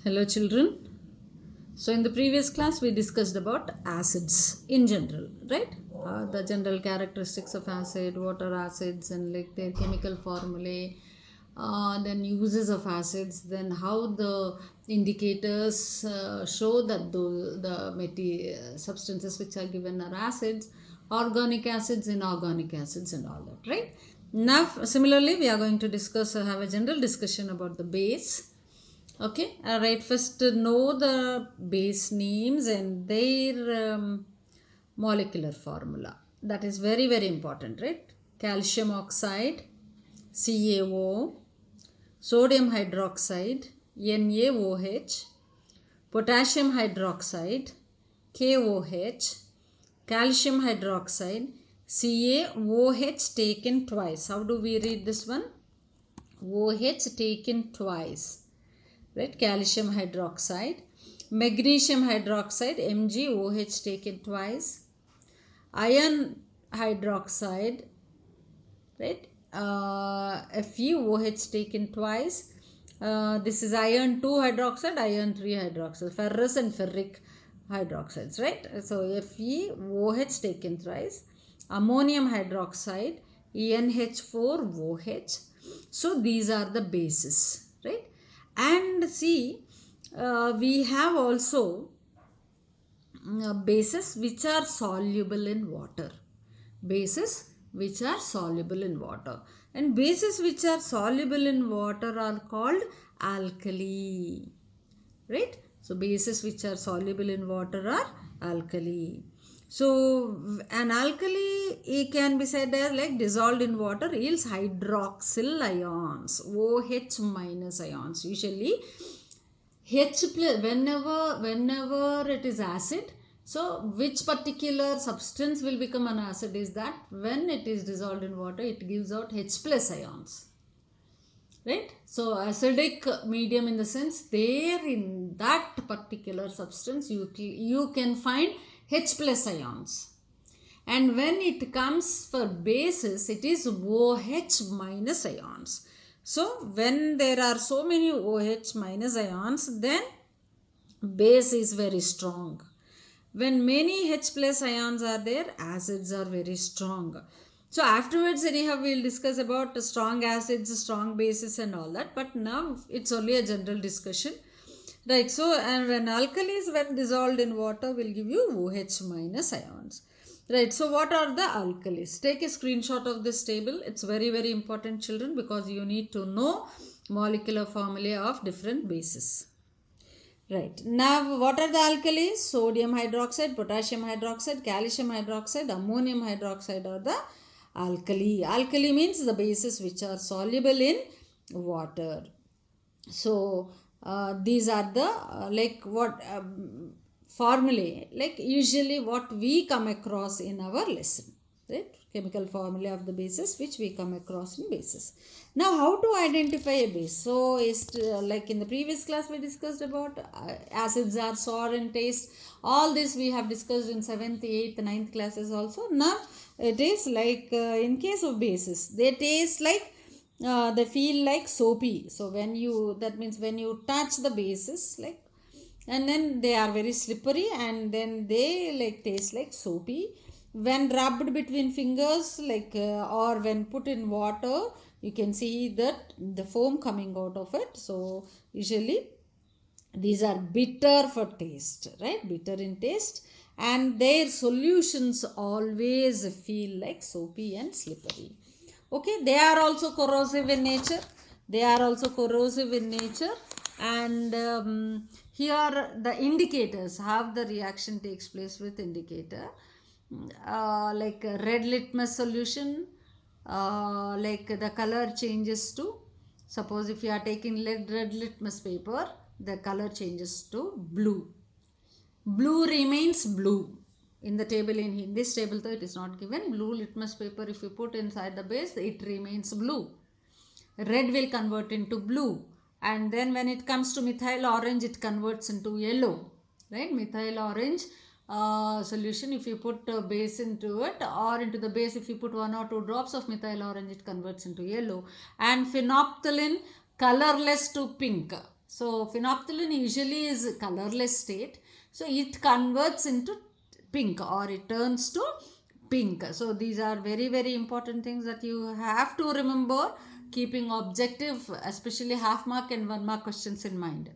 Hello children. So in the previous class we discussed about acids in general, right? The general characteristics of acid, what are acids and like their chemical formulae, then uses of acids, then how the indicators show that the substances which are given are acids, organic acids, inorganic acids and all that, right? Now similarly we are going to have a general discussion about the base. Okay, all right. First, know the base names and their molecular formula. That is very, very important, right? Calcium oxide, CaO, sodium hydroxide, NaOH, potassium hydroxide, KOH, calcium hydroxide, CaOH taken twice. How do we read this one? OH taken twice, right? Calcium hydroxide, magnesium hydroxide, MgOH taken twice, iron hydroxide, right? FeOH taken twice. This is iron 2 hydroxide, iron 3 hydroxide, ferrous and ferric hydroxides, right? So FeOH taken twice, ammonium hydroxide, NH4OH. So these are the bases, right? And see, we have also bases which are soluble in water. Bases which are soluble in water. And bases which are soluble in water are called alkali. Right? So bases which are soluble in water are alkali. So an alkali, it can be said as like dissolved in water yields hydroxyl ions, OH minus ions. Usually H plus, whenever it is acid, so which particular substance will become an acid is that when it is dissolved in water, it gives out H plus ions. Right? So acidic medium, in the sense there in that particular substance you can find H plus ions. And when it comes for bases, it is OH minus ions. So when there are so many OH minus ions, then base is very strong. When many H plus ions are there, acids are very strong. So afterwards anyhow we will discuss about strong acids, strong bases and all that. But now it's only a general discussion. Right, so and when alkalis when dissolved in water will give you OH minus ions. Right, so what are the alkalis? Take a screenshot of this table. It's very, very important, children, because you need to know molecular formulae of different bases. Right, now what are the alkalis? Sodium hydroxide, potassium hydroxide, calcium hydroxide, ammonium hydroxide are the alkali. Alkali means the bases which are soluble in water. So these are the formulae, like usually what we come across in our lesson, right? Chemical formula of the bases which we come across in bases. Now how to identify a base? So like in the previous class we discussed about acids are sour in taste. All this we have discussed in 7th, 8th, 9th classes also. Now it is like in case of bases, they taste like they feel like soapy. So that means when you touch the bases, like, and then they are very slippery and then they like taste like soapy. When rubbed between fingers, like or when put in water, you can see that the foam coming out of it. So usually these are bitter for taste, right? Bitter in taste, and their solutions always feel like soapy and slippery. Okay, they are also corrosive in nature. And here the indicators, how the reaction takes place with indicator. Like a red litmus solution, like the color changes to, suppose if you are taking red litmus paper, the color changes to blue. Blue remains blue. In the table, in this table though it is not given, blue litmus paper if you put inside the base, it remains blue. Red will convert into blue, and then when it comes to methyl orange, it converts into yellow, right? Methyl orange solution, if you put a base into it, or into the base if you put 1 or 2 drops of methyl orange, it converts into yellow. And phenolphthalein, colorless to pink. So phenolphthalein usually is a colorless state. So it converts into pink, or it turns to pink. So these are very, very important things that you have to remember, keeping objective, especially half mark and 1 mark questions in mind.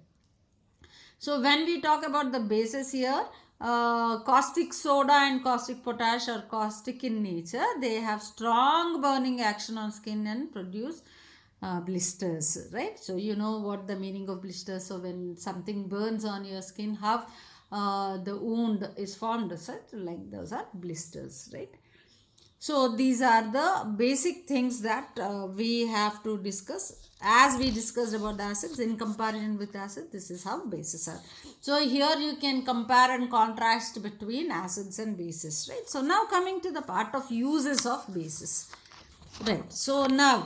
So when we talk about the bases here, caustic soda and caustic potash are caustic in nature. They have strong burning action on skin and produce blisters, right? So you know what the meaning of blisters. So when something burns on your skin, how the wound is formed, such like those are blisters, right? So these are the basic things that we have to discuss. As we discussed about the acids, in comparison with acids, this is how bases are. So here you can compare and contrast between acids and bases, right? So now coming to the part of uses of bases, right? So now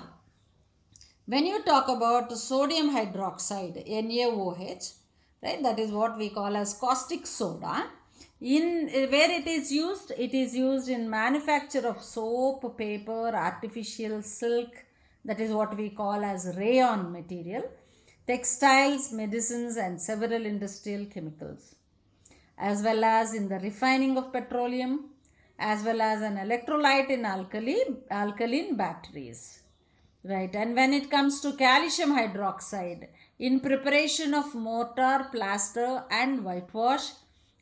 when you talk about sodium hydroxide, NaOH, right, that is what we call as caustic soda. In where it is used in manufacture of soap, paper, artificial silk, that is what we call as rayon material, textiles, medicines, and several industrial chemicals, as well as in the refining of petroleum, as well as an electrolyte in alkaline batteries. Right, and when it comes to calcium hydroxide, in preparation of mortar, plaster, and whitewash,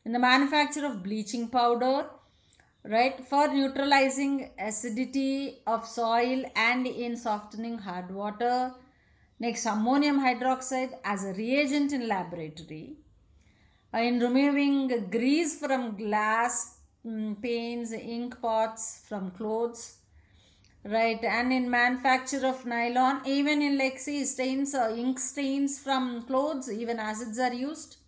in the manufacture of bleaching powder, right, for neutralizing acidity of soil and in softening hard water. Next, ammonium hydroxide as a reagent in laboratory, in removing grease from glass panes, ink pots from clothes, right, and in manufacture of nylon, even in like see stains, ink stains from clothes, even acids are used,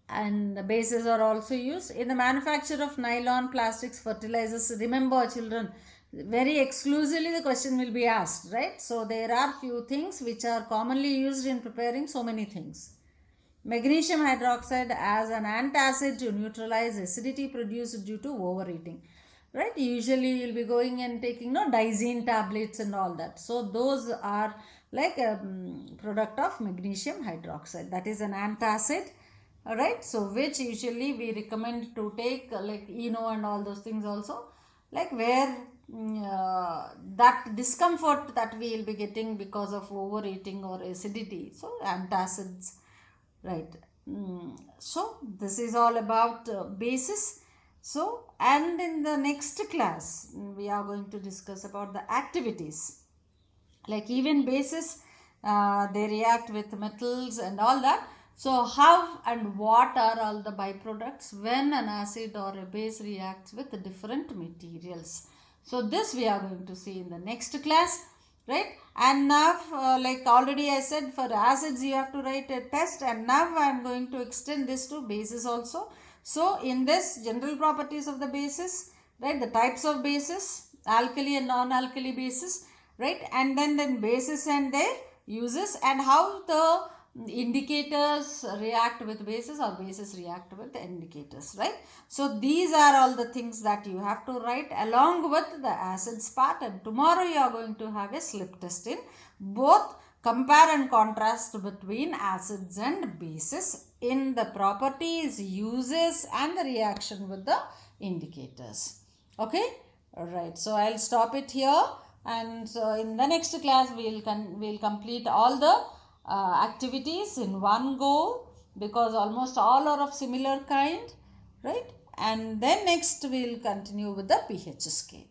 and the bases are also used in the manufacture of nylon, plastics, fertilizers. Remember children, very exclusively the question will be asked, right? So there are few things which are commonly used in preparing so many things. Magnesium hydroxide as an antacid to neutralize acidity produced due to overeating, right? Usually you'll be going and taking dizene tablets and all that. So those are like a product of magnesium hydroxide, that is an antacid, all right? So which usually we recommend to take like and all those things also, like where that discomfort that we will be getting because of overeating or acidity. So antacids, right? So this is all about bases. So, and in the next class we are going to discuss about the activities, like even bases, they react with metals and all that. So how and what are all the byproducts when an acid or a base reacts with different materials? So this we are going to see in the next class, right? And now like already I said, for acids you have to write a test, and now I am going to extend this to bases also. So in this, general properties of the bases, right, the types of bases, alkali and non-alkali bases, right, and then bases and their uses, and how the indicators react with bases or bases react with indicators, right? So these are all the things that you have to write along with the acids part, and tomorrow you are going to have a slip test in both compare and contrast between acids and bases in the properties, uses, and the reaction with the indicators. Okay, all right, so I'll stop it here, and so in the next class we'll complete all the activities in one go, because almost all are of similar kind, right? And then next we'll continue with the pH scale.